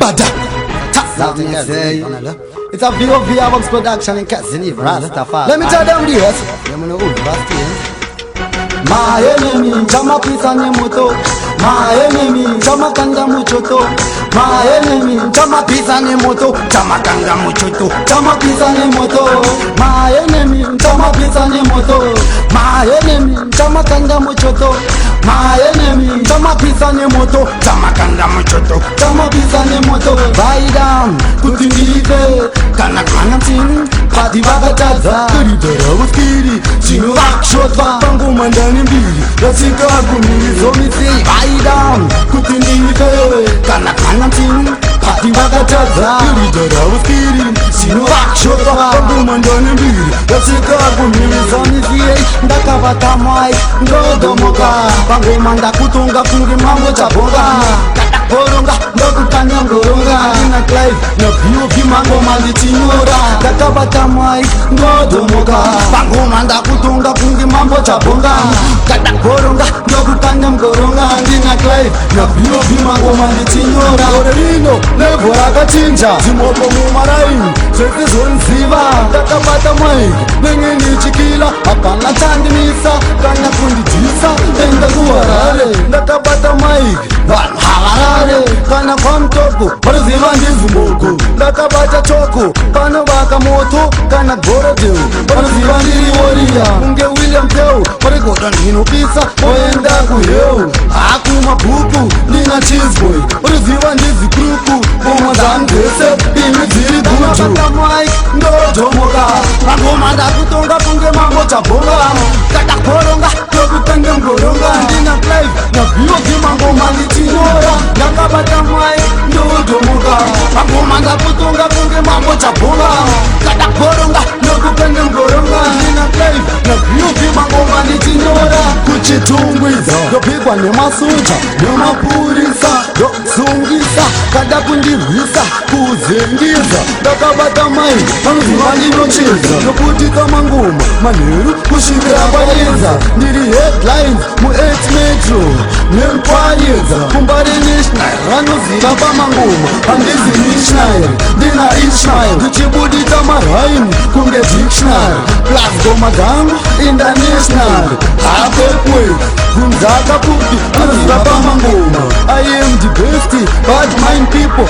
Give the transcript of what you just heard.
Bada. It's a VOV Avox production in Cassini, Rastafari. Let me tell them this. My enemy, Chama Pisa Nemoto. My enemy, Chama Kanga Muchoto. My enemy, Chama Pisa Nemoto. Chama Kanga Muchoto. Chama Pisa Nemoto. My enemy, Chama Pisa Nemoto. My enemy, Chama Kanga Muchoto. My enemy, Chama Pisa Nemoto. Chama Kanga Muchoto. Chama Pisa Nemoto. Baidam, Kutingive, Kanakanatin, Pati Bagataza, Kuridora Wuskiri, Chino Akshotva, Pangu Mandani Bili, Rasika Guni, Zomiti, Baidam, Kutingive, Kanakanatin, Pati Bagataza, Kuridora Wuskiri, Chino Akshotva, Pangu Mandani Bili, Rasika Guni, Zomiti, Ndakavata Mai, Ndodomoka, Pangu Manda Kutunga Kungi Mambo Chabonga. Boronga, ndokutanya ngoronga Nina Clive, na VOV mango mandichinyora Kakabata mai, ndodomoka Pango manda kutunga kungi mambo chabonga Kata boronga, ndokutanya ngoronga Nina Clive, na VOV mango mandichinyora Orerino, nevora kachinja Zimopo mumaraini, sete zonziva Kakabata mai, nengeni chikila Apana chandimisa, kanya kundijisa Tenda kuwarare, ndakabata mai Van havarare, kana kwa mtoko Paraziva ndizi moko, ndakabata choko Pana waka moto, kana goro teo Paraziva ndiri woria, unge William teo Paregoda nino pisa, oenda kuheo Aku mapupu, nina cheese boy Paraziva ndizi kruku, oma zangese Imi ziri buju Ndakabata Mike, ndojo moka Angoma da kutonga punge mambo chabonga Kata koronga, ndokutenge mgoronga Ndina Clive, na VOV mango mandichinyora Ndakabata Mike, ndodomoka Angoma da kutonga punge mambo chabonga Kata koronga, ndokutenge mgoronga Ndina Clive, na VOV mango mandichinyora Kuchitungwiza, ndopigwa nemasuja Nemapurisa, ndosungisa Kada kundirwisa, kuzengiza Ndakabata Mike, panziva ndinocheza Nokutita mangoma, manheru kusvikira paedza Ndiri headlines, mu8 metro Nempayedza, kumbari national Vanoziva pamangoma, handizi missionary Ndina Ishmael, ndichibudita marhaimi kunge dictionary Plus goma gangu, international Hapekwe, kunzaka kuti Vanoziva pamangoma I am the best, bad mind people